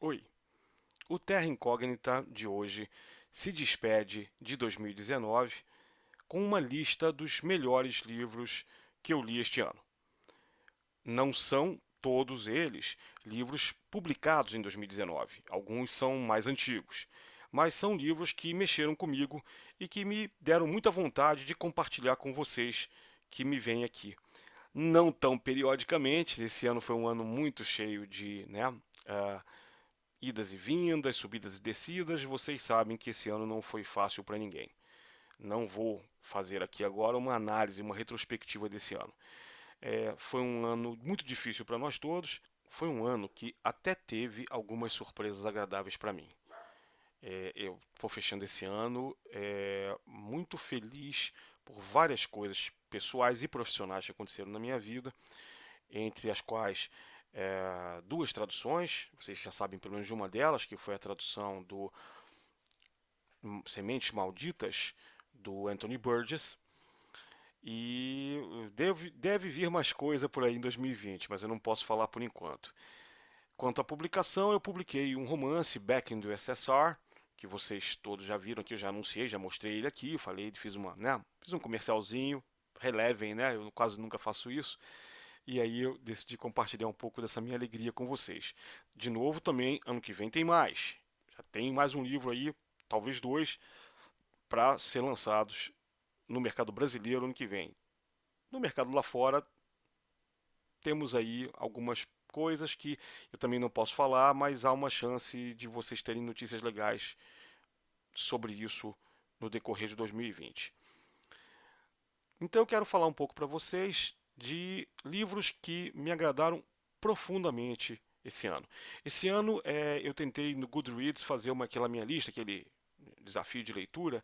Oi, o Terra Incógnita de hoje se despede de 2019 com uma lista dos melhores livros que eu li este ano. Não são todos eles livros publicados em 2019, alguns são mais antigos, mas são livros que mexeram comigo e que me deram muita vontade de compartilhar com vocês que me vêm aqui. Não tão periodicamente, esse ano foi um ano muito cheio de, idas e vindas, subidas e descidas. Vocês sabem que esse ano não foi fácil para ninguém. Não vou fazer aqui agora uma análise, uma retrospectiva desse ano. Foi um ano muito difícil para nós todos. Foi um ano que até teve algumas surpresas agradáveis para mim. Eu estou fechando esse ano muito feliz por várias coisas pessoais e profissionais que aconteceram na minha vida, entre as quais duas traduções, vocês já sabem pelo menos de uma delas, que foi a tradução do Sementes Malditas, do Anthony Burgess, e deve vir mais coisa por aí em 2020, mas eu não posso falar por enquanto. Quanto à publicação, eu publiquei um romance, Back in the USSR, que vocês todos já viram aqui, eu já anunciei, já mostrei ele aqui, eu falei, fiz um comercialzinho, relevem, né? Eu quase nunca faço isso. E aí eu decidi compartilhar um pouco dessa minha alegria com vocês. De novo, também, ano que vem tem mais. Já tem mais um livro aí, talvez dois, para ser lançados no mercado brasileiro ano que vem. No mercado lá fora, temos aí algumas coisas que eu também não posso falar, mas há uma chance de vocês terem notícias legais sobre isso no decorrer de 2020. Então eu quero falar um pouco para vocês de livros que me agradaram profundamente esse ano. Esse ano eu tentei no Goodreads fazer aquela minha lista, aquele desafio de leitura,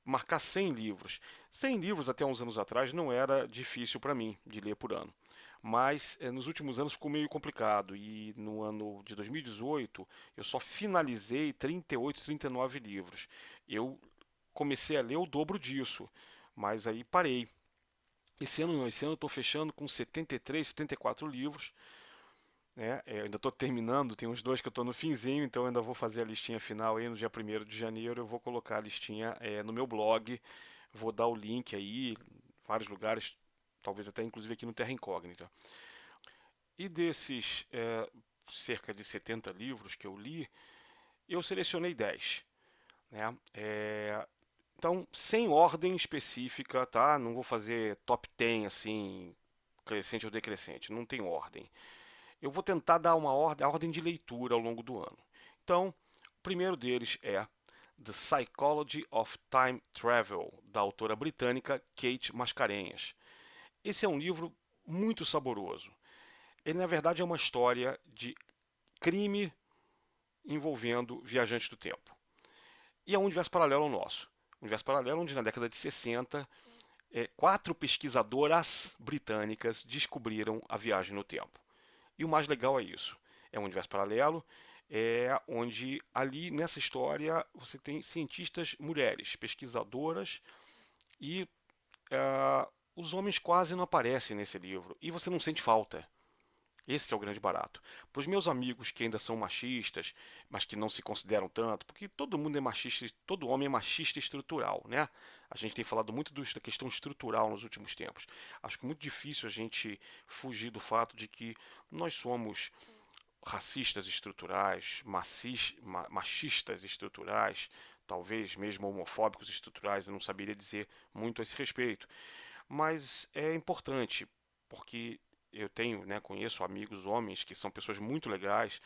marcar 100 livros. 100 livros até uns anos atrás não era difícil para mim de ler por ano. Mas nos últimos anos ficou meio complicado e no ano de 2018 eu só finalizei 38, 39 livros. Eu comecei a ler o dobro disso, mas aí parei. Esse ano não, esse ano eu estou fechando com 73, 74 livros. Né? Eu ainda estou terminando, tem uns dois que eu estou no finzinho, então eu ainda vou fazer a listinha final aí no dia 1º de janeiro. Eu vou colocar a listinha no meu blog, vou dar o link aí, vários lugares, talvez até inclusive aqui no Terra Incógnita. E desses cerca de 70 livros que eu li, eu selecionei 10. Né? Então, sem ordem específica, tá? Não vou fazer top 10 assim, crescente ou decrescente, não tem ordem. Eu vou tentar dar uma ordem, a ordem de leitura ao longo do ano. Então, o primeiro deles é The Psychology of Time Travel, da autora britânica Kate Mascarenhas. Esse é um livro muito saboroso. Ele, na verdade, é uma história de crime envolvendo viajantes do tempo. E é um universo paralelo ao nosso. Um universo paralelo onde, na década de 60, quatro pesquisadoras britânicas descobriram a viagem no tempo. E o mais legal é isso. É um universo paralelo, onde ali nessa história você tem cientistas mulheres, pesquisadoras, e os homens quase não aparecem nesse livro. E você não sente falta. Esse que é o grande barato. Para os meus amigos que ainda são machistas, mas que não se consideram tanto, porque todo mundo é machista, todo homem é machista estrutural, né? A gente tem falado muito da questão estrutural nos últimos tempos. Acho que é muito difícil a gente fugir do fato de que nós somos racistas estruturais, machistas estruturais, talvez mesmo homofóbicos estruturais, eu não saberia dizer muito a esse respeito. Mas é importante, porque eu tenho, né, conheço amigos homens que são pessoas muito legais,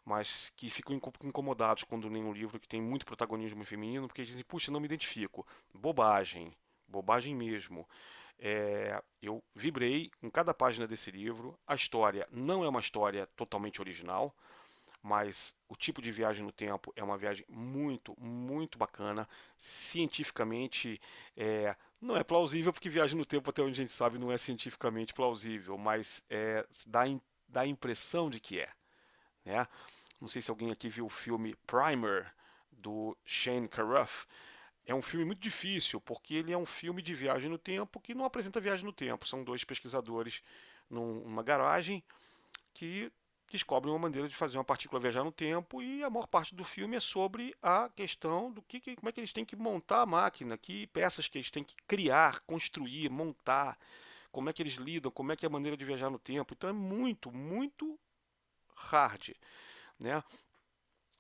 mas que ficam incomodados quando leem um livro que tem muito protagonismo feminino, porque dizem, puxa, não me identifico. Bobagem, bobagem mesmo. Eu vibrei em cada página desse livro. A história não é uma história totalmente original, mas o tipo de viagem no tempo é uma viagem muito, muito bacana. Cientificamente, não é plausível, porque viagem no tempo, até onde a gente sabe, não é cientificamente plausível, mas dá a impressão de que é. Né? Não sei se alguém aqui viu o filme Primer, do Shane Carruth. É um filme muito difícil, porque ele é um filme de viagem no tempo que não apresenta viagem no tempo. São dois pesquisadores numa garagem que descobrem uma maneira de fazer uma partícula viajar no tempo e a maior parte do filme é sobre a questão do como é que eles têm que montar a máquina, que peças que eles têm que criar, construir, montar, como é que eles lidam, como é que é a maneira de viajar no tempo. Então é muito, muito hard, né?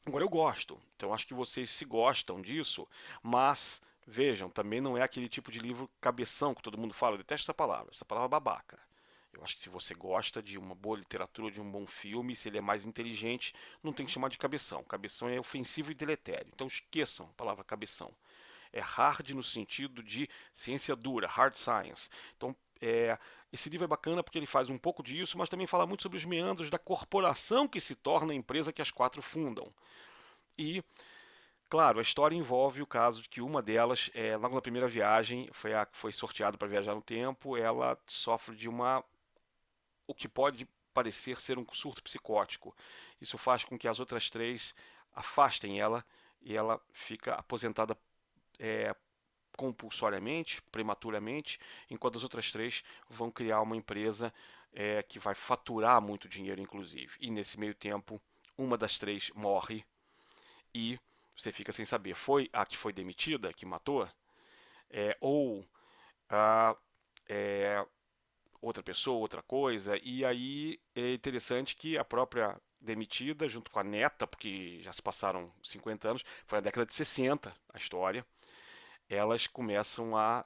Agora eu gosto, então acho que vocês se gostam disso, mas vejam, também não é aquele tipo de livro cabeção que todo mundo fala, eu detesto essa palavra é babaca. Eu acho que se você gosta de uma boa literatura, de um bom filme, se ele é mais inteligente, não tem que chamar de cabeção. Cabeção é ofensivo e deletério. Então esqueçam a palavra cabeção. É hard no sentido de ciência dura, hard science. Então, esse livro é bacana porque ele faz um pouco disso, mas também fala muito sobre os meandros da corporação que se torna a empresa que as quatro fundam. E, claro, a história envolve o caso de que uma delas, logo na primeira viagem, foi a que foi sorteada para viajar no tempo, ela sofre de o que pode parecer ser um surto psicótico. Isso faz com que as outras três afastem ela e ela fica aposentada é, compulsoriamente, prematuramente, enquanto as outras três vão criar uma empresa que vai faturar muito dinheiro, inclusive. E nesse meio tempo, uma das três morre e você fica sem saber, foi a que foi demitida que matou? Ou a é, outra pessoa, outra coisa? E aí é interessante que a própria demitida, junto com a neta, porque já se passaram 50 anos, foi na década de 60 a história, elas começam a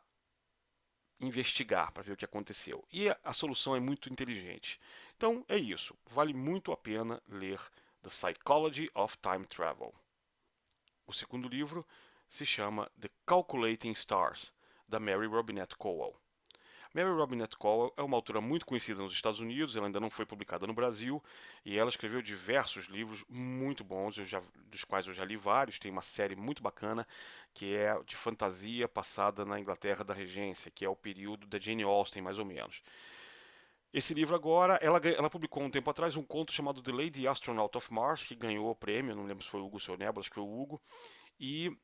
investigar para ver o que aconteceu. E a solução é muito inteligente. Então é isso. Vale muito a pena ler The Psychology of Time Travel. O segundo livro se chama The Calculating Stars, da Mary Robinette Kowal. Mary Robinette Kowal é uma autora muito conhecida nos Estados Unidos, ela ainda não foi publicada no Brasil, e ela escreveu diversos livros muito bons, dos quais eu já li vários. Tem uma série muito bacana que é de fantasia passada na Inglaterra da Regência, que é o período da Jane Austen, mais ou menos. Esse livro agora, ela publicou um tempo atrás um conto chamado The Lady Astronaut of Mars, que ganhou o prêmio, não lembro se foi o Hugo ou se foi o Nebula, acho que foi o Hugo, e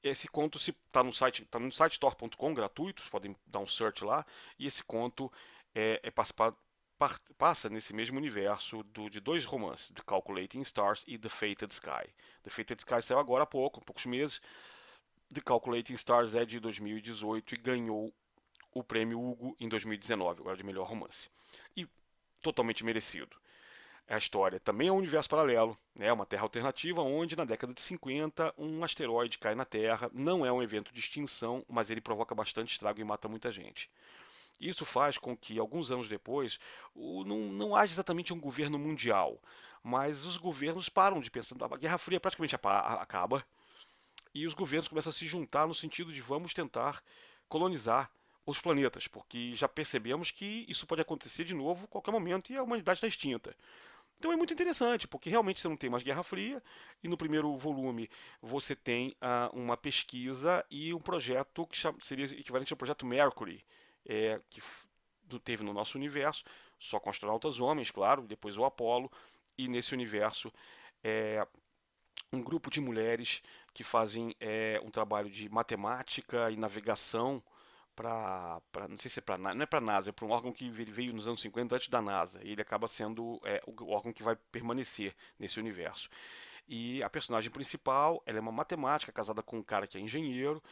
esse conto está no site, tá no site tor.com, gratuito, vocês podem dar um search lá, e esse conto passa nesse mesmo universo de dois romances, The Calculating Stars e The Fated Sky. The Fated Sky saiu agora há poucos meses. The Calculating Stars é de 2018 e ganhou o prêmio Hugo em 2019, agora de melhor romance. E totalmente merecido. A história também é um universo paralelo, né? Uma Terra alternativa onde na década de 50 um asteroide cai na Terra. Não é um evento de extinção, mas ele provoca bastante estrago e mata muita gente. Isso faz com que alguns anos depois não haja exatamente um governo mundial, mas os governos param de pensar. A Guerra Fria praticamente acaba e os governos começam a se juntar no sentido de vamos tentar colonizar os planetas, porque já percebemos que isso pode acontecer de novo a qualquer momento e a humanidade está extinta. Então é muito interessante, porque realmente você não tem mais Guerra Fria, e no primeiro volume você tem uma pesquisa e um projeto que seria equivalente ao projeto Mercury, que teve no nosso universo, só com astronautas homens, claro, depois o Apollo, e nesse universo é, um grupo de mulheres que fazem um trabalho de matemática e navegação não sei se é para não é para a NASA, é para um órgão que veio nos anos 50 antes da NASA. E ele acaba sendo o órgão que vai permanecer nesse universo. E a personagem principal, ela é uma matemática casada com um cara que é engenheiro,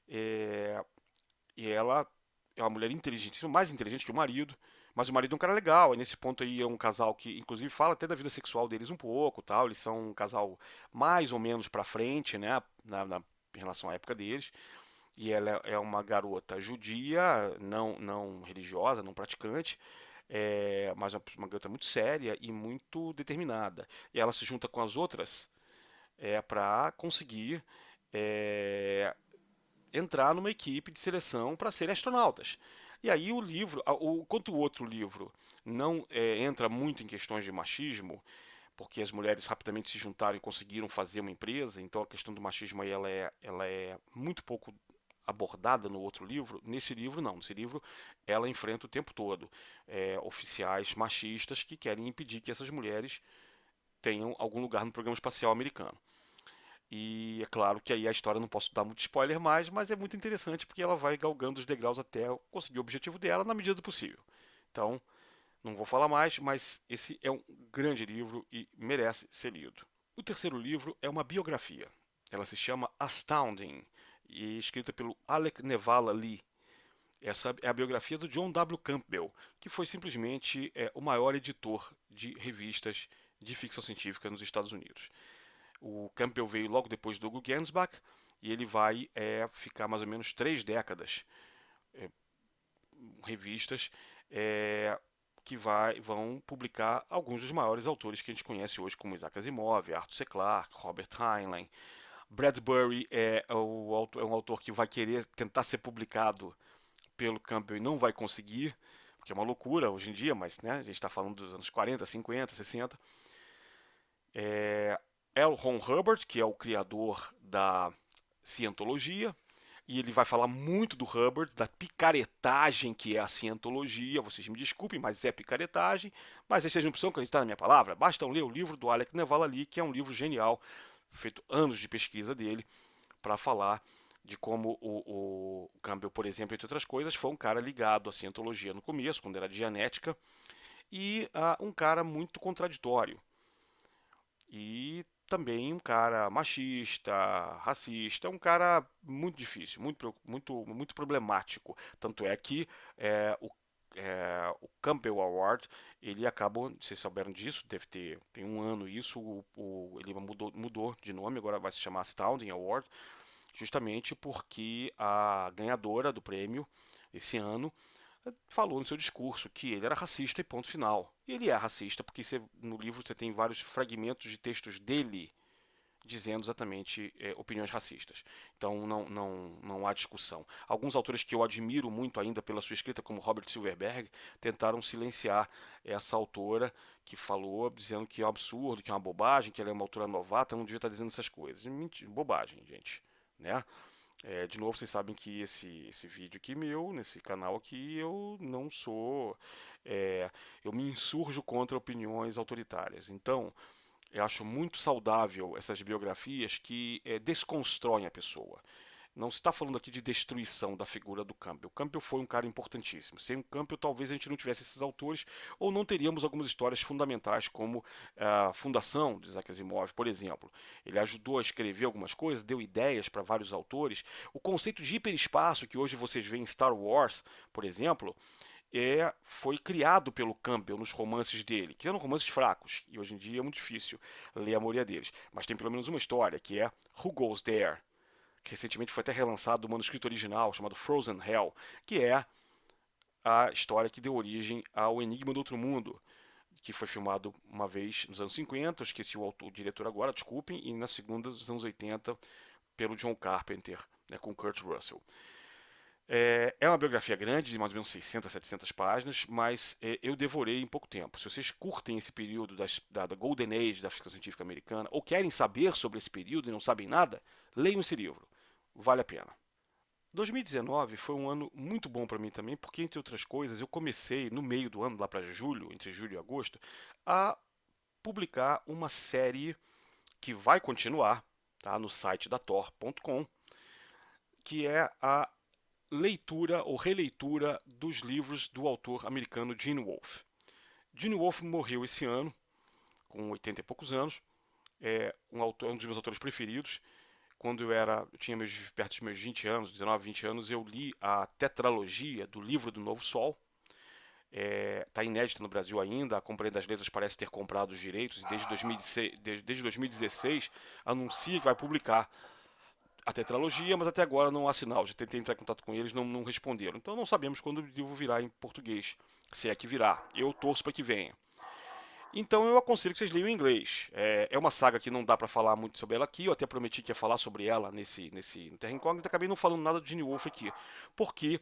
é, e ela é uma mulher inteligente, mais inteligente que o marido, mas o marido é um cara legal. E nesse ponto aí é um casal que, inclusive, fala até da vida sexual deles um pouco, tal. Eles são um casal mais ou menos pra frente, né, em relação à época deles. E ela é uma garota judia, não religiosa, não praticante, mas uma garota muito séria e muito determinada. E ela se junta com as outras para conseguir é, entrar numa equipe de seleção para serem astronautas. E aí o livro, quanto o outro livro não entra muito em questões de machismo, porque as mulheres rapidamente se juntaram e conseguiram fazer uma empresa, então a questão do machismo aí ela é muito pouco abordada no outro livro. Nesse livro não, nesse livro ela enfrenta o tempo todo oficiais machistas que querem impedir que essas mulheres tenham algum lugar no programa espacial americano. E é claro que aí a história não posso dar muito spoiler mais, mas é muito interessante porque ela vai galgando os degraus até conseguir o objetivo dela na medida do possível. Então, Não vou falar mais, mas esse é um grande livro e merece ser lido. O terceiro livro é uma biografia. Ela se chama Astounding e é escrita pelo Alec Nevala Lee. Essa é a biografia do John W. Campbell, que foi simplesmente o maior editor de revistas de ficção científica nos Estados Unidos. O Campbell veio logo depois do Hugo Gernsback e ele vai ficar mais ou menos 3 décadas revistas é, que vão publicar alguns dos maiores autores que a gente conhece hoje, como Isaac Asimov, Arthur C. Clarke, Robert Heinlein. Bradbury é um autor que vai querer tentar ser publicado pelo Campbell e não vai conseguir, porque é uma loucura hoje em dia, mas né, a gente está falando dos anos 40, 50, 60. L. Ron Hubbard, que é o criador da cientologia, e ele vai falar muito do Hubbard, da picaretagem que é a cientologia. Vocês me desculpem, mas é picaretagem. Mas vocês não precisam acreditar na minha palavra. Basta ler o livro do Alec Nevala Lee, que é um livro genial, feito anos de pesquisa dele, para falar de como o Campbell, por exemplo, entre outras coisas, foi um cara ligado à cientologia no começo, quando era dianética, e um cara muito contraditório. E também um cara machista, racista, um cara muito difícil, muito problemático. Tanto é que o Campbell Award, ele acabou, vocês souberam disso, tem um ano isso, ele mudou de nome, agora vai se chamar Astounding Award, justamente porque a ganhadora do prêmio esse ano falou no seu discurso que ele era racista e ponto final. E ele é racista porque no livro você tem vários fragmentos de textos dele dizendo exatamente opiniões racistas. Então não há discussão. Alguns autores que eu admiro muito ainda pela sua escrita, como Robert Silverberg, tentaram silenciar essa autora que falou dizendo que é um absurdo, que é uma bobagem, que ela é uma autora novata, não devia estar dizendo essas coisas. Mentira, bobagem, gente. Né? De novo, vocês sabem que esse vídeo aqui meu, nesse canal aqui, eu não sou. Eu me insurjo contra opiniões autoritárias. Então, eu acho muito saudável essas biografias que desconstroem a pessoa. Não se está falando aqui de destruição da figura do Campbell. Campbell foi um cara importantíssimo. Sem o Campbell, talvez a gente não tivesse esses autores, ou não teríamos algumas histórias fundamentais, como a fundação de Isaac Asimov, por exemplo. Ele ajudou a escrever algumas coisas, deu ideias para vários autores. O conceito de hiperespaço, que hoje vocês veem em Star Wars, por exemplo, foi criado pelo Campbell nos romances dele, que eram romances fracos, e hoje em dia é muito difícil ler a maioria deles. Mas tem pelo menos uma história, que é Who Goes There?, que recentemente foi até relançado o manuscrito original, chamado Frozen Hell, que é a história que deu origem ao Enigma do Outro Mundo, que foi filmado uma vez nos anos 50, eu esqueci o diretor agora, desculpem, e na segunda dos anos 80 pelo John Carpenter, né, com Kurt Russell. É uma biografia grande, de mais ou menos 600, 700 páginas, mas eu devorei em pouco tempo. Se vocês curtem esse período da Golden Age da ficção científica americana, ou querem saber sobre esse período e não sabem nada, leiam esse livro. Vale a pena. 2019 foi um ano muito bom para mim também, porque, entre outras coisas, eu comecei no meio do ano, lá para julho, entre julho e agosto, a publicar uma série que vai continuar, tá, no site da Tor.com, que é a leitura ou releitura dos livros do autor americano Gene Wolfe. Gene Wolfe morreu esse ano, com 80 e poucos anos, um dos meus autores preferidos. Quando eu tinha perto dos meus 20 anos, 19, 20 anos, eu li a tetralogia do Livro do Novo Sol. Está inédita no Brasil ainda, a Companhia das Letras parece ter comprado os direitos e desde 2016 anuncia que vai publicar a tetralogia, mas até agora não há sinal. Já tentei entrar em contato com eles, não responderam. Então não sabemos quando o livro virá em português, se é que virá. Eu torço para que venha. Então eu aconselho que vocês leiam em inglês. É uma saga que não dá para falar muito sobre ela aqui. Eu até prometi que ia falar sobre ela nesse Terra Incógnita. Acabei não falando nada de Gene Wolfe aqui, porque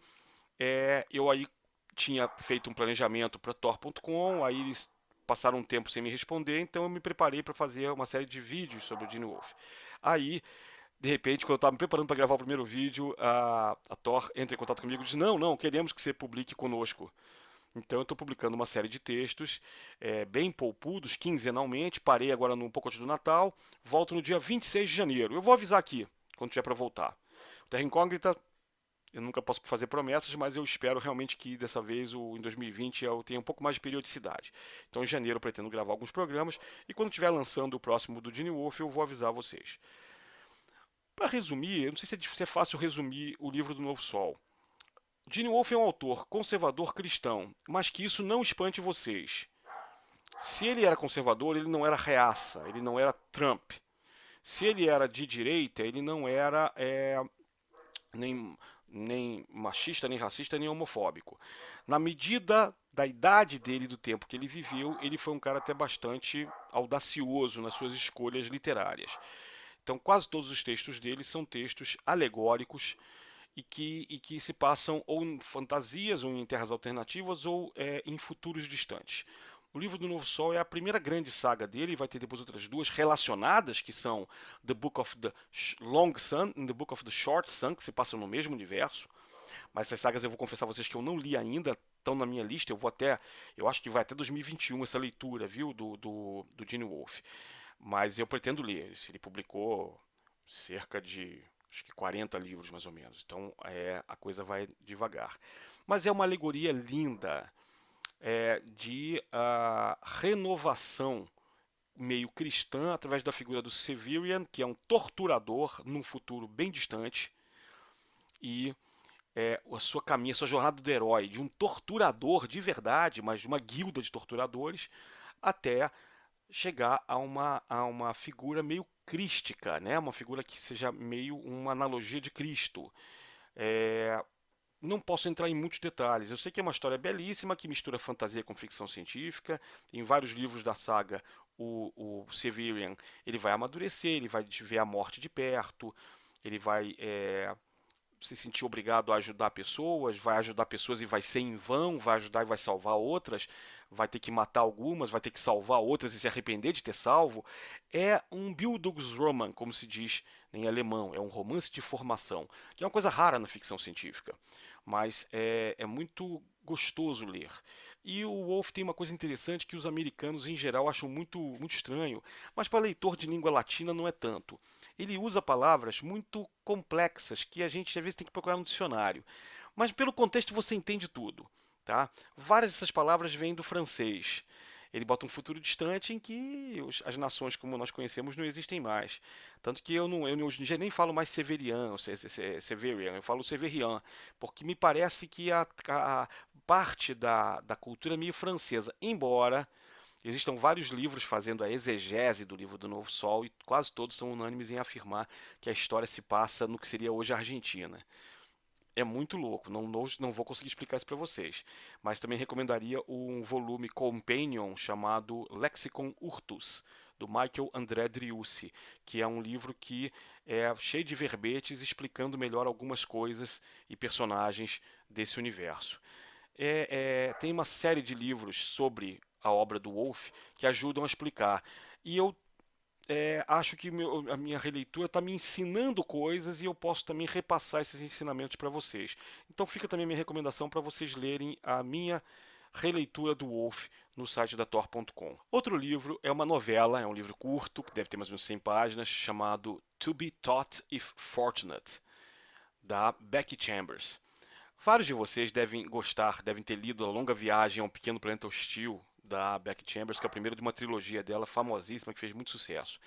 eu aí tinha feito um planejamento para Tor.com, aí eles passaram um tempo sem me responder, então eu me preparei para fazer uma série de vídeos sobre o Gene Wolfe. Aí de repente, quando eu estava me preparando para gravar o primeiro vídeo, a Thor entra em contato comigo e diz: Não, queremos que você publique conosco. Então, eu estou publicando uma série de textos bem poupudos, quinzenalmente. Parei agora no pouco antes do Natal. Volto no dia 26 de janeiro. Eu vou avisar aqui, quando tiver para voltar. O Terra Incógnita Eu nunca posso fazer promessas, mas eu espero realmente que dessa vez, em 2020, eu tenha um pouco mais de periodicidade. Então, em janeiro, eu pretendo gravar alguns programas e quando estiver lançando o próximo do Gene Wolfe, eu vou avisar vocês. Para resumir, eu não sei se é fácil resumir o livro do Novo Sol. Gene Wolfe é um autor conservador cristão, mas que isso não espante vocês. Se ele era conservador, ele não era reaça, ele não era Trump. Se ele era de direita, ele não era nem, nem machista, nem racista, nem homofóbico. Na medida da idade dele, do tempo que ele viveu, ele foi um cara até bastante audacioso nas suas escolhas literárias. Então, quase todos os textos dele são textos alegóricos e que se passam ou em fantasias, ou em terras alternativas, ou em futuros distantes. O livro do Novo Sol é a primeira grande saga dele, e vai ter depois outras duas relacionadas, que são The Book of the Long Sun e The Book of the Short Sun, que se passam no mesmo universo. Mas essas sagas eu vou confessar a vocês que eu não li ainda, estão na minha lista. Eu acho que vai até 2021 essa leitura, viu, do Gene Wolfe. Mas eu pretendo ler. Ele publicou cerca de acho que 40 livros mais ou menos. Então a coisa vai devagar. Mas é uma alegoria linda de renovação meio cristã através da figura do Severian, que é um torturador num futuro bem distante, e a sua caminho, a sua jornada do herói, de um torturador de verdade, mas de uma guilda de torturadores, até chegar a uma figura meio crística, né? Uma figura que seja meio uma analogia de Cristo. É, não posso entrar em muitos detalhes. Eu sei que é uma história belíssima que mistura fantasia com ficção científica. Em vários livros da saga, o Severian ele vai amadurecer, ele vai ver a morte de perto, ele vai se sentir obrigado a ajudar pessoas e vai ser em vão, vai ajudar e vai salvar outras, vai ter que matar algumas, vai ter que salvar outras e se arrepender de ter salvo. É um Bildungsroman, como se diz em alemão, é um romance de formação, que é uma coisa rara na ficção científica, mas é muito gostoso ler. E o Wolff tem uma coisa interessante que os americanos em geral acham muito, muito estranho, mas para leitor de língua latina não é tanto. Ele usa palavras muito complexas que a gente às vezes tem que procurar no dicionário. Mas pelo contexto você entende tudo, tá? Várias dessas palavras vêm do francês. Ele bota um futuro distante em que as nações como nós conhecemos não existem mais. Tanto que eu hoje em dia nem falo mais Severian, Severian, eu falo Severian, porque me parece que a parte da cultura é meio francesa, embora existam vários livros fazendo a exegese do livro do Novo Sol e quase todos são unânimes em afirmar que a história se passa no que seria hoje a Argentina. É muito louco, não vou conseguir explicar isso para vocês. Mas também recomendaria um volume companion chamado Lexicon Urtus, do Michael André Driussi, que é um livro que é cheio de verbetes explicando melhor algumas coisas e personagens desse universo. Tem uma série de livros sobre a obra do Wolff que ajudam a explicar. E eu acho que a minha releitura está me ensinando coisas e eu posso também repassar esses ensinamentos para vocês. Então fica também a minha recomendação para vocês lerem a minha releitura do Wolff no site da Tor.com. Outro livro é uma novela, é um livro curto, que deve ter mais ou menos 100 páginas, chamado To Be Taught If Fortunate, da Becky Chambers. Vários de vocês devem gostar, devem ter lido A Longa Viagem a um Pequeno Planeta Hostil, da Becky Chambers, que é o primeiro de uma trilogia dela famosíssima que fez muito sucesso.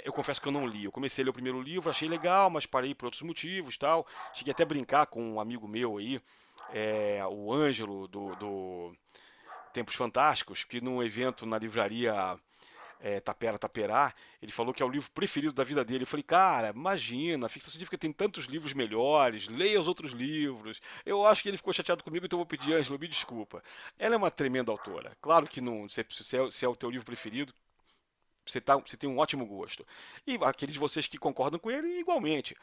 Eu confesso que eu não li. Eu comecei a ler o primeiro livro, achei legal, mas parei por outros motivos, tal. Cheguei até a brincar com um amigo meu aí, o Ângelo do Tempos Fantásticos, que num evento na livraria Tapera Taperá, ele falou que é o livro preferido da vida dele. Eu falei, cara, imagina, a ficção científica tem tantos livros melhores, leia os outros livros. Eu acho que ele ficou chateado comigo, então eu vou pedir, Ângelo, me desculpa. Ela é uma tremenda autora. Claro que não, se é o teu livro preferido, você tem um ótimo gosto. E aqueles de vocês que concordam com ele, igualmente.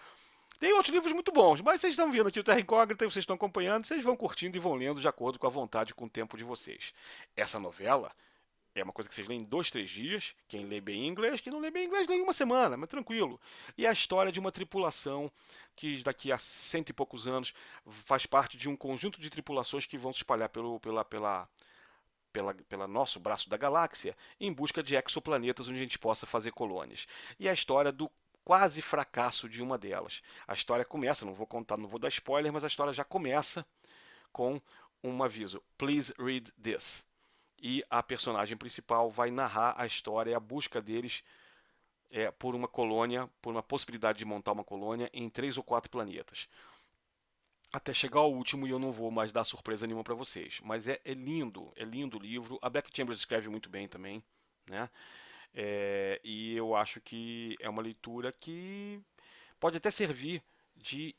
Tem outros livros muito bons, mas vocês estão vendo aqui o Terra Incógnita, vocês estão acompanhando, vocês vão curtindo e vão lendo de acordo com a vontade e com o tempo de vocês. Essa novela é uma coisa que vocês leem em 2, 3 dias. Quem lê bem inglês, quem não lê bem inglês, lê em uma semana, mas tranquilo. E é a história de uma tripulação que daqui a cento e poucos anos faz parte de um conjunto de tripulações que vão se espalhar pela nosso braço da galáxia em busca de exoplanetas onde a gente possa fazer colônias. E a história do quase fracasso de uma delas. A história começa, não vou contar, não vou dar spoiler, mas a história já começa com um aviso: Please read this. E a personagem principal vai narrar a história e a busca deles por uma colônia, por uma possibilidade de montar uma colônia em 3 ou 4 planetas. Até chegar ao último e eu não vou mais dar surpresa nenhuma para vocês. Mas é lindo o livro. A Becky Chambers escreve muito bem também, né? E eu acho que é uma leitura que pode até servir de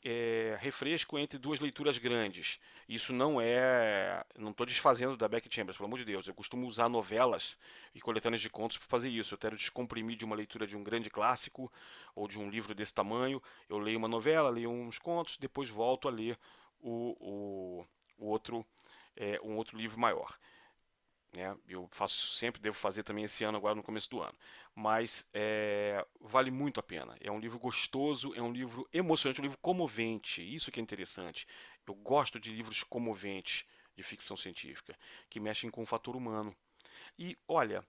refresco entre duas leituras grandes. Isso não é. Não estou desfazendo da Becky Chambers, pelo amor de Deus. Eu costumo usar novelas e coletâneas de contos para fazer isso. Eu quero descomprimir de uma leitura de um grande clássico ou de um livro desse tamanho. Eu leio uma novela, leio uns contos, depois volto a ler o, o, o outro, um outro livro maior, né? Eu faço isso sempre, devo fazer também esse ano, agora no começo do ano. Mas vale muito a pena. É um livro gostoso, é um livro emocionante, um livro comovente. Isso que é interessante. Eu gosto de livros comoventes de ficção científica, que mexem com o fator humano. E olha,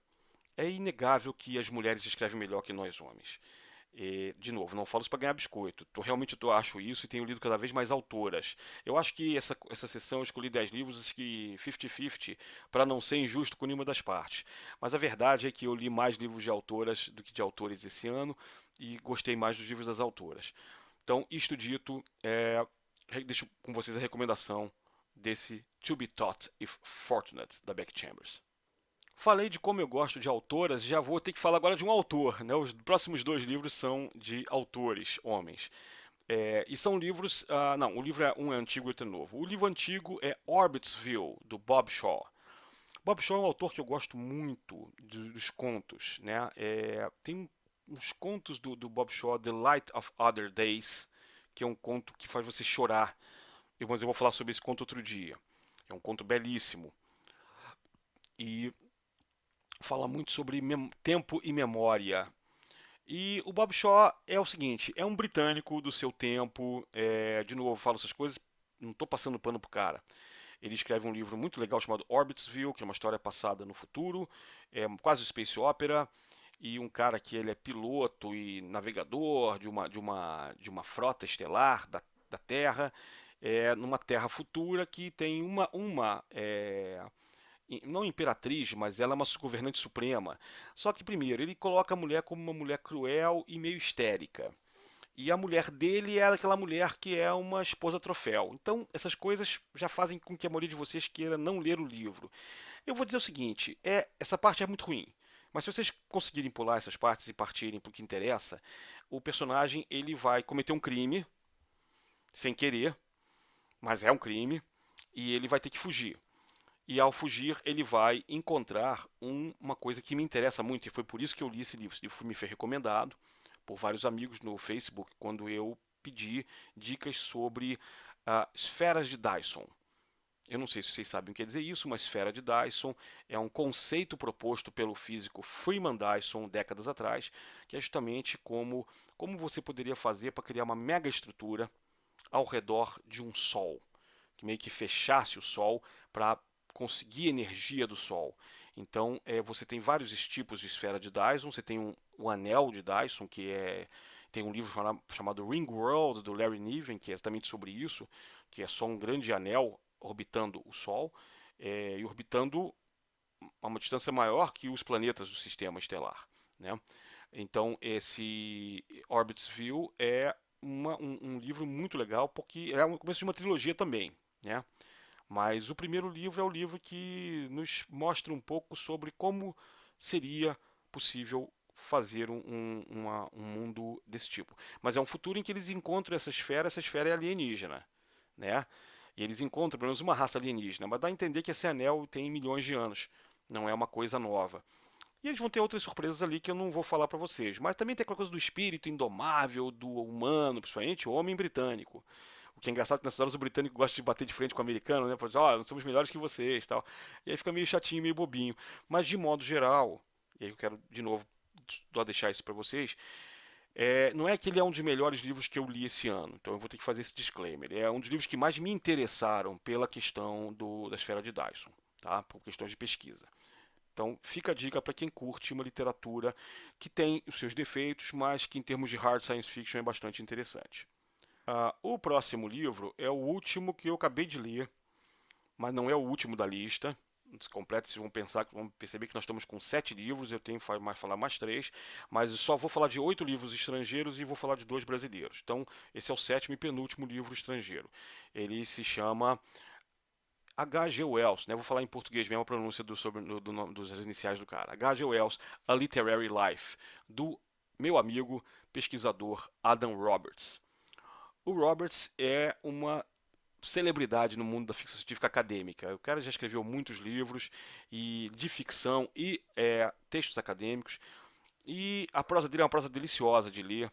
é inegável que as mulheres escrevem melhor que nós homens. De novo, não falo isso para ganhar biscoito. Realmente acho isso e tenho lido cada vez mais autoras. Eu acho que essa sessão eu escolhi 10 livros, acho que 50-50, para não ser injusto com nenhuma das partes. Mas a verdade é que eu li mais livros de autoras do que de autores esse ano e gostei mais dos livros das autoras. Então, isto dito, deixo com vocês a recomendação desse To Be Taught If Fortunate, da Beck Chambers. Falei de como eu gosto de autoras, já vou ter que falar agora de um autor, né? Os próximos 2 livros são de autores, homens. E são livros. Não, o livro um é antigo e outro é novo. O livro antigo é Orbitsville, do Bob Shaw. Bob Shaw é um autor que eu gosto muito dos contos, né? Tem uns contos do Bob Shaw, The Light of Other Days, que é um conto que faz você chorar. Mas eu vou falar sobre esse conto outro dia. É um conto belíssimo. E fala muito sobre tempo e memória. E o Bob Shaw é o seguinte, é um britânico do seu tempo, de novo, falo essas coisas, não estou passando pano pro cara. Ele escreve um livro muito legal chamado Orbitsville, que é uma história passada no futuro, é quase space opera, e um cara que ele é piloto e navegador de uma frota estelar da Terra, numa Terra futura que tem não imperatriz, mas ela é uma governante suprema. Só que, primeiro, ele coloca a mulher como uma mulher cruel e meio histérica. E a mulher dele é aquela mulher que é uma esposa troféu. Então, essas coisas já fazem com que a maioria de vocês queira não ler o livro. Eu vou dizer o seguinte: essa parte é muito ruim. Mas se vocês conseguirem pular essas partes e partirem para o que interessa, o personagem ele vai cometer um crime sem querer, mas é um crime, e ele vai ter que fugir. E ao fugir, ele vai encontrar uma coisa que me interessa muito, e foi por isso que eu li esse livro. Esse livro me foi recomendado por vários amigos no Facebook, quando eu pedi dicas sobre esferas de Dyson. Eu não sei se vocês sabem o que quer dizer isso, mas esfera de Dyson é um conceito proposto pelo físico Freeman Dyson décadas atrás, que é justamente como você poderia fazer para criar uma mega estrutura ao redor de um Sol, que meio que fechasse o Sol para conseguir energia do Sol. Então, você tem vários tipos de esfera de Dyson. Você tem o anel de Dyson, tem um livro chamado Ring World, do Larry Niven, que é exatamente sobre isso, que é só um grande anel orbitando o Sol, e orbitando a uma distância maior que os planetas do sistema estelar, né? Então, esse Orbitsville é um livro muito legal, porque é o começo de uma trilogia também, né? Mas o primeiro livro é o livro que nos mostra um pouco sobre como seria possível fazer um mundo desse tipo. Mas é um futuro em que eles encontram essa esfera é alienígena, né? E eles encontram pelo menos uma raça alienígena, mas dá a entender que esse anel tem milhões de anos, não é uma coisa nova. E eles vão ter outras surpresas ali que eu não vou falar para vocês. Mas também tem aquela coisa do espírito indomável, do humano, principalmente o homem britânico. O que é engraçado é que nessas horas o britânico gosta de bater de frente com o americano, né? Pra dizer, ó, nós somos melhores que vocês tal. E aí fica meio chatinho, meio bobinho. Mas de modo geral, e aí eu quero de novo só deixar isso para vocês, não é que ele é um dos melhores livros que eu li esse ano, então eu vou ter que fazer esse disclaimer. É um dos livros que mais me interessaram pela questão da esfera de Dyson, tá? Por questões de pesquisa. Então, fica a dica para quem curte uma literatura que tem os seus defeitos, mas que em termos de hard science fiction é bastante interessante. O próximo livro é o último que eu acabei de ler, mas não é o último da lista. Completo, vocês vão perceber que nós estamos com 7 livros, eu tenho que falar mais 3, mas só vou falar de 8 livros estrangeiros e vou falar de 2 brasileiros. Então, esse é o sétimo e penúltimo livro estrangeiro. Ele se chama H.G. Wells, né? Vou falar em português mesmo a pronúncia dos iniciais do cara. H.G. Wells, A Literary Life, do meu amigo pesquisador Adam Roberts. O Roberts é uma celebridade no mundo da ficção científica acadêmica. O cara já escreveu muitos livros de ficção e textos acadêmicos. E a prosa dele é uma prosa deliciosa de ler.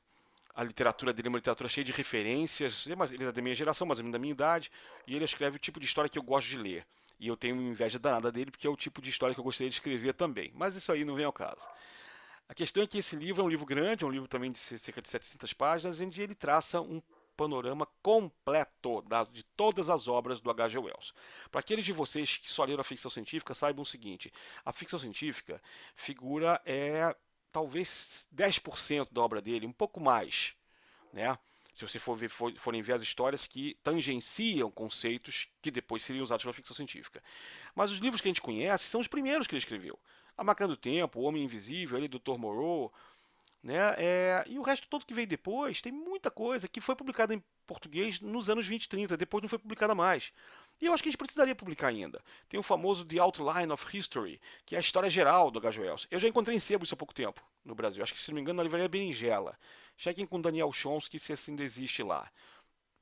A literatura dele é uma literatura cheia de referências. Ele é da minha geração, mais ou menos da minha idade. E ele escreve o tipo de história que eu gosto de ler. E eu tenho inveja danada dele, porque é o tipo de história que eu gostaria de escrever também. Mas isso aí não vem ao caso. A questão é que esse livro é um livro grande, é um livro também de cerca de 700 páginas, onde ele traça um panorama completo de todas as obras do H.G. Wells. Para aqueles de vocês que só leram a ficção científica, saibam o seguinte: a ficção científica figura talvez 10% da obra dele, um pouco mais, né? Se você forem ver as histórias que tangenciam conceitos que depois seriam usados pela ficção científica. Mas os livros que a gente conhece são os primeiros que ele escreveu. A Máquina do Tempo, O Homem Invisível, ali, Dr. Moreau, né? E o resto todo que veio depois, tem muita coisa que foi publicada em português nos anos 20 e 30, depois não foi publicada mais. E eu acho que a gente precisaria publicar ainda. Tem o famoso The Outline of History, que é a história geral do H.G. Wells. Eu já encontrei em sebo isso há pouco tempo no Brasil. Acho que, se não me engano, na livraria Berinjela. Chequem com Daniel Chomsky se assim ainda existe lá.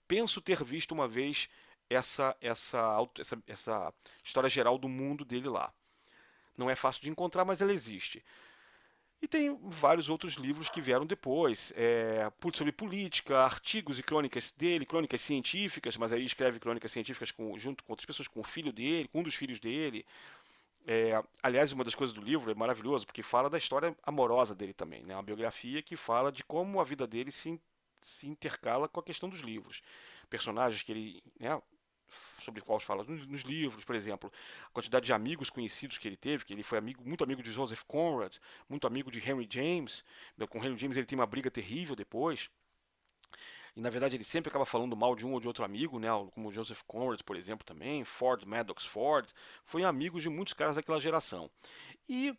Penso ter visto uma vez essa história geral do mundo dele lá. Não é fácil de encontrar, mas ela existe. E tem vários outros livros que vieram depois, sobre política, artigos e crônicas dele, crônicas científicas, mas aí escreve crônicas científicas junto com outras pessoas, com o filho dele, com um dos filhos dele. Aliás, uma das coisas do livro é maravilhoso, porque fala da história amorosa dele também, né? Uma biografia que fala de como a vida dele se intercala com a questão dos livros. Personagens que ele, né, sobre quais fala nos livros, por exemplo, a quantidade de amigos conhecidos que ele teve, que ele foi muito amigo de Joseph Conrad, muito amigo de Henry James. Com Henry James ele tem uma briga terrível depois. E na verdade ele sempre acaba falando mal de um ou de outro amigo, né? Como Joseph Conrad, por exemplo, também, Ford Maddox Ford, foi amigo de muitos caras daquela geração. E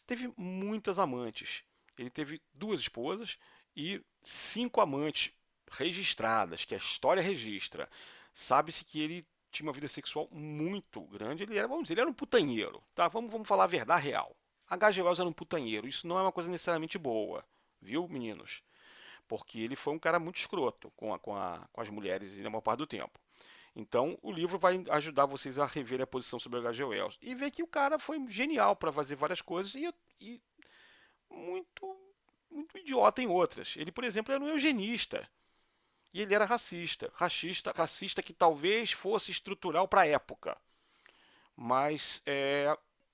teve muitas amantes. Ele teve 2 esposas e 5 amantes registradas, que a história registra. Sabe-se que ele tinha uma vida sexual muito grande. Ele era, vamos dizer, ele era um putanheiro, tá? Vamos falar a verdade real. H.G. Wells era um putanheiro. Isso não é uma coisa necessariamente boa, viu, meninos? Porque ele foi um cara muito escroto com as mulheres na maior parte do tempo. Então, o livro vai ajudar vocês a rever a posição sobre o H.G. Wells e ver que o cara foi genial para fazer várias coisas e muito, muito idiota em outras. Ele, por exemplo, era um eugenista e ele era racista que talvez fosse estrutural para a época, mas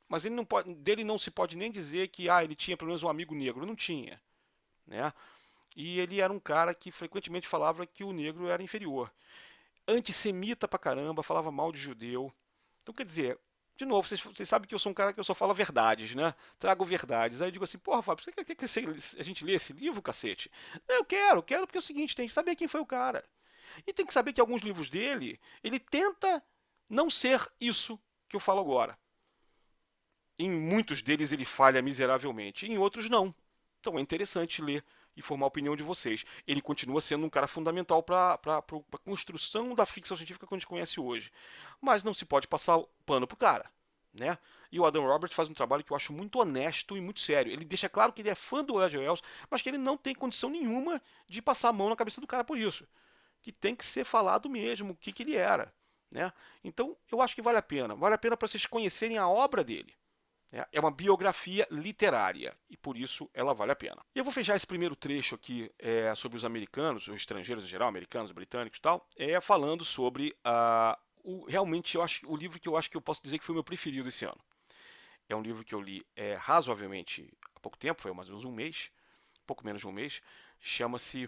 mas dele não se pode nem dizer que ele tinha pelo menos um amigo negro, não tinha, né? E ele era um cara que frequentemente falava que o negro era inferior. Antissemita pra caramba, falava mal de judeu. Então, quer dizer, de novo, vocês sabem que eu sou um cara que eu só falo verdades, né? Trago verdades. Aí eu digo assim, porra, Fábio, você quer que a gente lê esse livro, cacete? Eu quero, porque é o seguinte, tem que saber quem foi o cara. E tem que saber que alguns livros dele, ele tenta não ser isso que eu falo agora. Em muitos deles ele falha miseravelmente, em outros não. Então é interessante ler e formar a opinião de vocês. Ele continua sendo um cara fundamental para a construção da ficção científica que a gente conhece hoje. Mas não se pode passar o pano pro cara, né? E o Adam Roberts faz um trabalho que eu acho muito honesto e muito sério. Ele deixa claro que ele é fã do H.G. Wells, mas que ele não tem condição nenhuma de passar a mão na cabeça do cara por isso. Que tem que ser falado mesmo o que ele era, né? Então eu acho que vale a pena. Vale a pena para vocês conhecerem a obra dele. É uma biografia literária e por isso ela vale a pena. E eu vou fechar esse primeiro trecho aqui sobre os americanos, os estrangeiros em geral, americanos, britânicos e tal, falando sobre realmente eu acho o livro que eu acho que eu posso dizer que foi o meu preferido esse ano. É um livro que eu li razoavelmente há pouco tempo, foi mais ou menos um mês, pouco menos de um mês, chama-se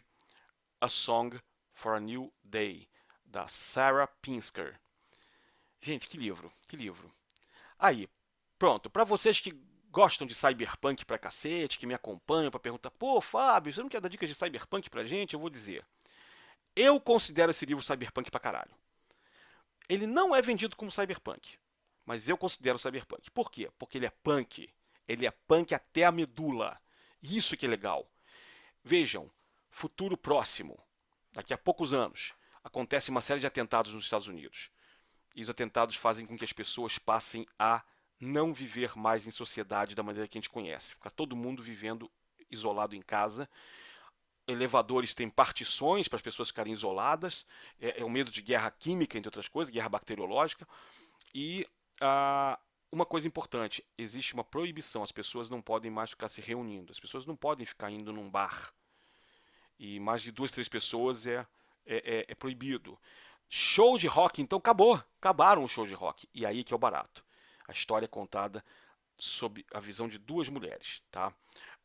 A Song for a New Day, da Sarah Pinsker. Gente, que livro, que livro. Aí, Pronto, para vocês que gostam de cyberpunk pra cacete, que me acompanham pra perguntar, pô, Fábio, você não quer dar dicas de cyberpunk pra gente? Eu vou dizer. Eu considero esse livro cyberpunk pra caralho. Ele não é vendido como cyberpunk, mas eu considero cyberpunk. Por quê? Porque ele é punk. Ele é punk até a medula. Isso que é legal. Vejam, futuro próximo, daqui a poucos anos, acontece uma série de atentados nos Estados Unidos. E os atentados fazem com que as pessoas passem a não viver mais em sociedade da maneira que a gente conhece. Fica todo mundo vivendo isolado em casa. Elevadores têm partições para as pessoas ficarem isoladas. É o medo de guerra química, entre outras coisas, guerra bacteriológica. E uma coisa importante: existe uma proibição. As pessoas não podem mais ficar se reunindo. As pessoas não podem ficar indo num bar. E mais de duas, três pessoas é proibido. Show de rock, então acabou. Acabaram o show de rock. E aí que é o barato. A história é contada sob a visão de duas mulheres, tá?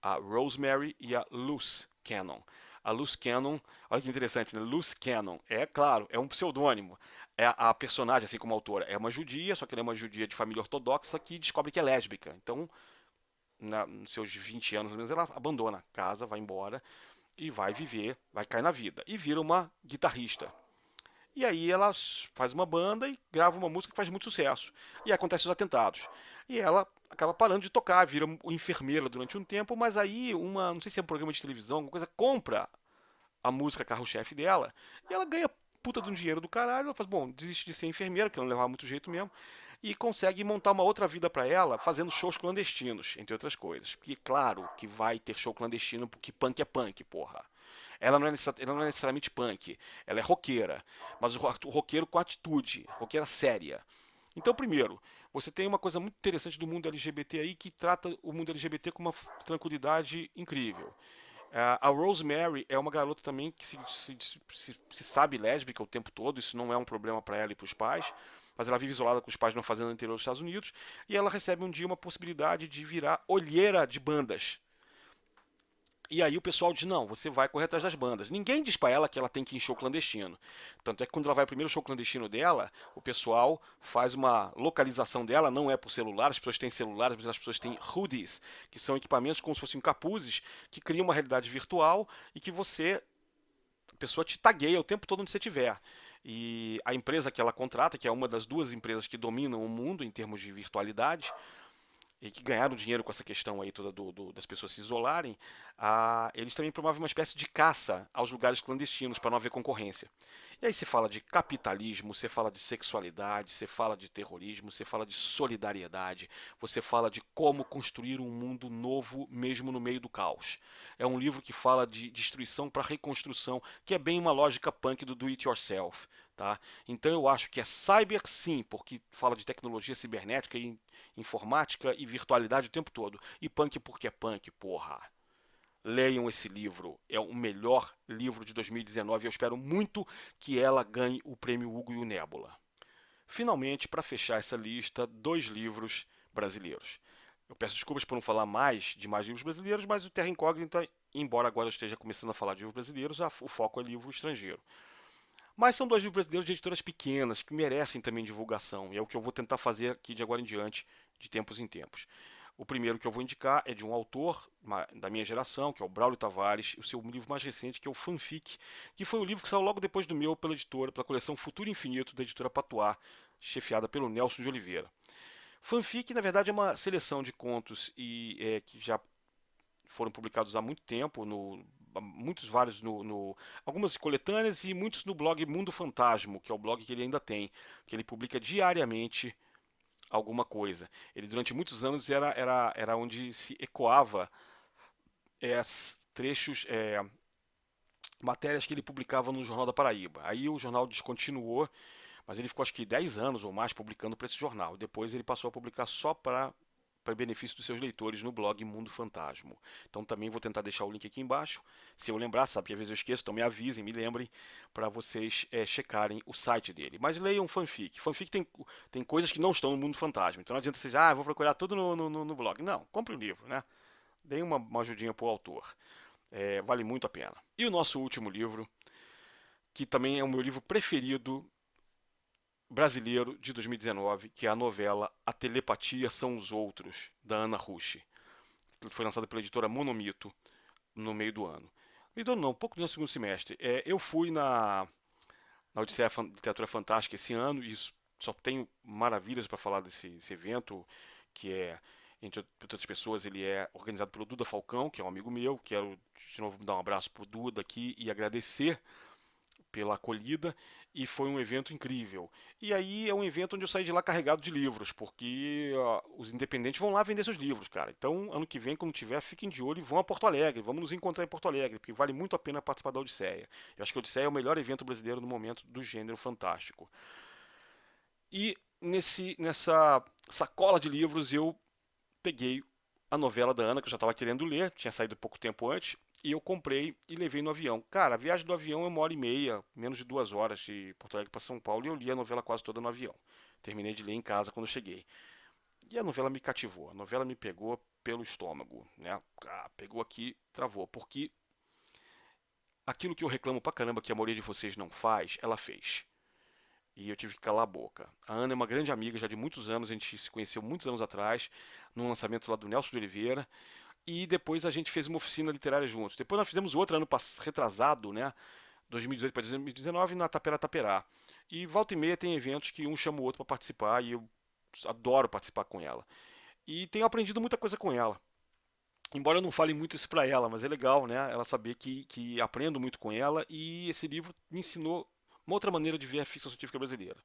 A Rosemary e a Luce Cannon. A Luce Cannon, olha que interessante, né? Luce Cannon, é claro, é um pseudônimo. É a personagem, assim como a autora, é uma judia, só que ela é uma judia de família ortodoxa que descobre que é lésbica. Então, nos seus 20 anos, menos, ela abandona a casa, vai embora e vai viver, vai cair na vida. E vira uma guitarrista. E aí ela faz uma banda e grava uma música que faz muito sucesso. E acontecem os atentados. E ela acaba parando de tocar, vira enfermeira durante um tempo, mas aí não sei se é um programa de televisão, alguma coisa, compra a música carro-chefe dela, e ela ganha puta de um dinheiro do caralho, ela faz, bom, desiste de ser enfermeira, que não levava muito jeito mesmo, e consegue montar uma outra vida para ela, fazendo shows clandestinos, entre outras coisas. Porque claro que vai ter show clandestino, porque punk é punk, porra. Ela não é necessariamente punk, ela é roqueira, mas o roqueiro com atitude, roqueira séria. Então, primeiro, você tem uma coisa muito interessante do mundo LGBT aí que trata o mundo LGBT com uma tranquilidade incrível. A Rosemary é uma garota também que se sabe lésbica o tempo todo, isso não é um problema para ela e para os pais, mas ela vive isolada com os pais numa fazenda no interior dos Estados Unidos, e ela recebe um dia uma possibilidade de virar olheira de bandas. E aí o pessoal diz, não, você vai correr atrás das bandas. Ninguém diz pra ela que ela tem que ir em show clandestino. Tanto é que quando ela vai ao primeiro show clandestino dela, o pessoal faz uma localização dela, não é por celular, as pessoas têm celulares, mas as pessoas têm hoodies, que são equipamentos como se fossem capuzes, que criam uma realidade virtual e que a pessoa te tagueia o tempo todo onde você estiver. E a empresa que ela contrata, que é uma das duas empresas que dominam o mundo em termos de virtualidade, e que ganharam dinheiro com essa questão aí toda das pessoas se isolarem, eles também promovem uma espécie de caça aos lugares clandestinos para não haver concorrência. E aí você fala de capitalismo, você fala de sexualidade, você fala de terrorismo, você fala de solidariedade, você fala de como construir um mundo novo mesmo no meio do caos. É um livro que fala de destruição para reconstrução, que é bem uma lógica punk do do it yourself. Tá? Então eu acho que é cyber sim, porque fala de tecnologia cibernética e informática e virtualidade o tempo todo. E punk porque é punk, porra. Leiam esse livro, é o melhor livro de 2019 e eu espero muito que ela ganhe o prêmio Hugo e o Nebula. Finalmente, para fechar essa lista, dois livros brasileiros. Eu peço desculpas por não falar mais de mais livros brasileiros, mas o Terra Incógnita, embora agora eu esteja começando a falar de livros brasileiros, o foco é livro estrangeiro. Mas são dois livros brasileiros de editoras pequenas que merecem também divulgação, e é o que eu vou tentar fazer aqui de agora em diante, de tempos em tempos. O primeiro que eu vou indicar é de um autor da minha geração, que é o Braulio Tavares, o seu livro mais recente, que é o Fanfic, que foi um livro que saiu logo depois do meu pela editora, pela coleção Futuro Infinito, da editora Patuá, chefiada pelo Nelson de Oliveira. Fanfic, na verdade, é uma seleção de contos que já foram publicados há muito tempo, muitos vários algumas coletâneas e muitos no blog Mundo Fantasmo, que é o blog que ele ainda tem, que ele publica diariamente alguma coisa. Ele durante muitos anos era onde se ecoava trechos, matérias que ele publicava no Jornal da Paraíba. Aí o jornal descontinuou, mas ele ficou acho que 10 anos ou mais publicando para esse jornal. Depois ele passou a publicar só para benefício dos seus leitores no blog Mundo Fantasmo. Então também vou tentar deixar o link aqui embaixo. Se eu lembrar, sabe que às vezes eu esqueço, então me avisem, me lembrem para vocês checarem o site dele. Mas leiam fanfic. Fanfic tem coisas que não estão no Mundo Fantasma. Então não adianta você vou procurar tudo no blog. Não, compre um livro, né? Deem uma ajudinha pro autor. Vale muito a pena. E o nosso último livro, que também é o meu livro preferido brasileiro de 2019, que é a novela A Telepatia São os Outros, da Ana Rushi. Foi lançada pela editora Monomito no meio do ano. Meio do ano não, pouco no segundo semestre. Eu fui na Odisseia Literatura Fantástica esse ano e só tenho maravilhas para falar desse evento, que é, entre outras pessoas, ele é organizado pelo Duda Falcão, que é um amigo meu. Quero de novo dar um abraço pro Duda aqui e agradecer pela acolhida, e foi um evento incrível. E aí é um evento onde eu saí de lá carregado de livros, porque os independentes vão lá vender seus livros, cara. Então, ano que vem, quando tiver, fiquem de olho e vão a Porto Alegre. Vamos nos encontrar em Porto Alegre, porque vale muito a pena participar da Odisseia. Eu acho que a Odisseia é o melhor evento brasileiro no momento do gênero fantástico. E nessa sacola de livros eu peguei a novela da Ana, que eu já estava querendo ler, tinha saído pouco tempo antes, e eu comprei e levei no avião. Cara, a viagem do avião é 1 hora e meia, menos de 2 horas de Porto Alegre para São Paulo, e eu li a novela quase toda no avião. Terminei de ler em casa quando eu cheguei. E a novela me cativou, a novela me pegou pelo estômago, né? Pegou aqui, travou, porque aquilo que eu reclamo pra caramba que a maioria de vocês não faz, ela fez. E eu tive que calar a boca. A Ana é uma grande amiga já de muitos anos, a gente se conheceu muitos anos atrás, num lançamento lá do Nelson de Oliveira, e depois a gente fez uma oficina literária juntos. Depois nós fizemos outra ano retrasado, né? 2018 para 2019 na Tapera Taperá. E volta e meia tem eventos que um chama o outro para participar e eu adoro participar com ela. E tenho aprendido muita coisa com ela. Embora eu não fale muito isso para ela, mas é legal, né? Ela saber que aprendo muito com ela e esse livro me ensinou uma outra maneira de ver a ficção científica brasileira.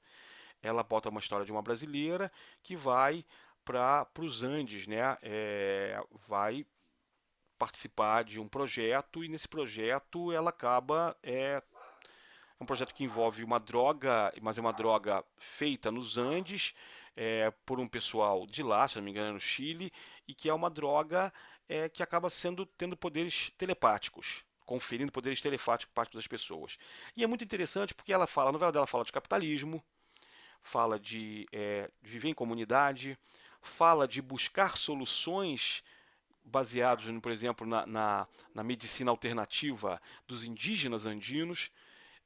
Ela bota uma história de uma brasileira que vai para os Andes, né? Vai participar de um projeto e nesse projeto ela acaba é um projeto que envolve uma droga, mas é uma droga feita nos Andes por um pessoal de lá, se não me engano, no Chile, e que é uma droga que acaba tendo poderes telepáticos, conferindo poderes telepáticos das pessoas. E é muito interessante porque a novela dela fala de capitalismo, fala de viver em comunidade, fala de buscar soluções baseados, por exemplo, na medicina alternativa dos indígenas andinos,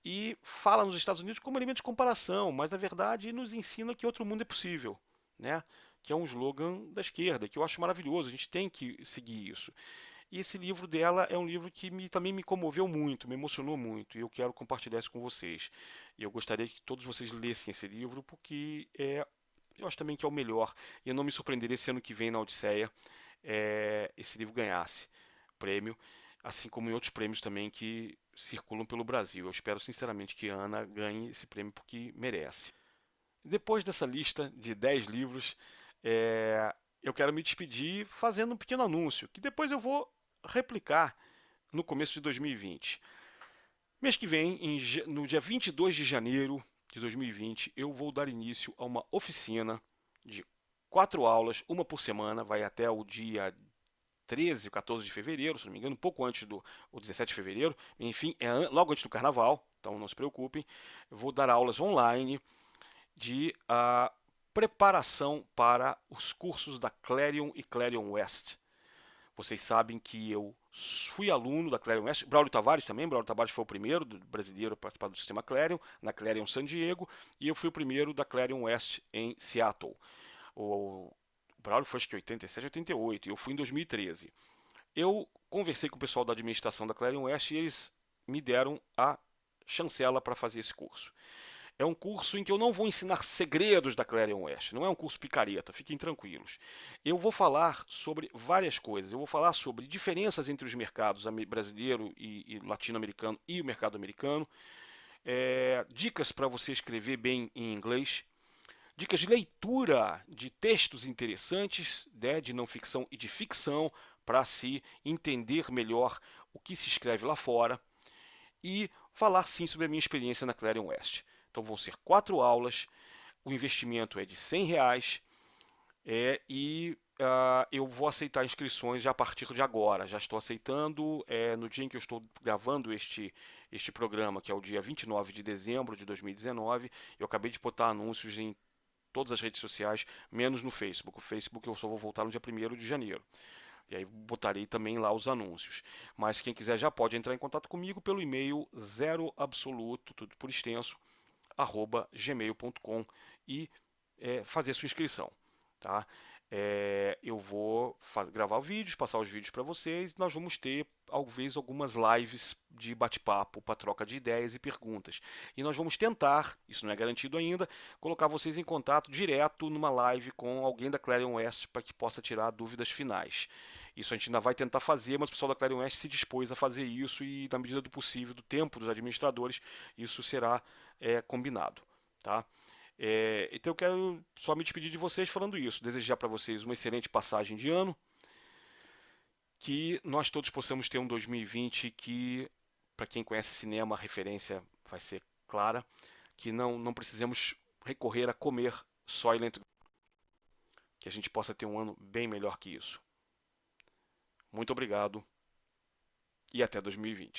e fala nos Estados Unidos como elemento de comparação, mas na verdade nos ensina que outro mundo é possível, né? Que é um slogan da esquerda, que eu acho maravilhoso, a gente tem que seguir isso. E esse livro dela é um livro que também me comoveu muito, me emocionou muito, e eu quero compartilhar isso com vocês. E eu gostaria que todos vocês lessem esse livro, porque eu acho também que é o melhor, e eu não me surpreenderia se ano que vem na Odisseia esse livro ganhasse prêmio, assim como em outros prêmios também que circulam pelo Brasil. Eu espero sinceramente que a Ana ganhe esse prêmio porque merece. Depois dessa lista de 10 livros, eu quero me despedir fazendo um pequeno anúncio, que depois eu vou replicar no começo de 2020. Mês que vem, no dia 22 de janeiro de 2020, eu vou dar início a uma oficina de 4 aulas, uma por semana, vai até o dia 13 ou 14 de fevereiro, se não me engano, um pouco antes do o 17 de fevereiro, enfim, logo antes do carnaval, então não se preocupem. Eu vou dar aulas online de preparação para os cursos da Clarion e Clarion West. Vocês sabem que eu fui aluno da Clarion West, Braulio Tavares também, Braulio Tavares foi o primeiro brasileiro a participar do sistema Clarion, na Clarion San Diego, e eu fui o primeiro da Clarion West em Seattle. O Braulio foi acho que 87, 88, e eu fui em 2013. Eu conversei com o pessoal da administração da Clarion West e eles me deram a chancela para fazer esse curso. É um curso em que eu não vou ensinar segredos da Clarion West, não é um curso picareta, fiquem tranquilos. Eu vou falar sobre várias coisas, eu vou falar sobre diferenças entre os mercados brasileiro e latino-americano e o mercado americano, dicas para você escrever bem em inglês, dicas de leitura de textos interessantes, né, de não ficção e de ficção, para se entender melhor o que se escreve lá fora, e falar sim sobre a minha experiência na Clarion West. Então vão ser 4 aulas, o investimento é de R$ 100 e eu vou aceitar inscrições já a partir de agora. Já estou aceitando no dia em que eu estou gravando este programa, que é o dia 29 de dezembro de 2019. Eu acabei de botar anúncios em todas as redes sociais, menos no Facebook. O Facebook eu só vou voltar no dia 1º de janeiro. E aí botarei também lá os anúncios. Mas quem quiser já pode entrar em contato comigo pelo e-mail zeroabsoluto, tudo por extenso, gmail.com e fazer sua inscrição, tá? Eu vou gravar vídeos, passar os vídeos para vocês. Nós vamos ter talvez algumas lives de bate-papo para troca de ideias e perguntas. E nós vamos tentar, isso não é garantido ainda, colocar vocês em contato direto numa live com alguém da Clarion West para que possa tirar dúvidas finais. Isso a gente ainda vai tentar fazer, mas o pessoal da Clarion West se dispôs a fazer isso e, na medida do possível, do tempo dos administradores, isso será combinado, tá? Então eu quero só me despedir de vocês falando isso, desejar para vocês uma excelente passagem de ano, que nós todos possamos ter um 2020 que, para quem conhece cinema, a referência vai ser clara, que não precisemos recorrer a comer Soylent, que a gente possa ter um ano bem melhor que isso. Muito obrigado e até 2020.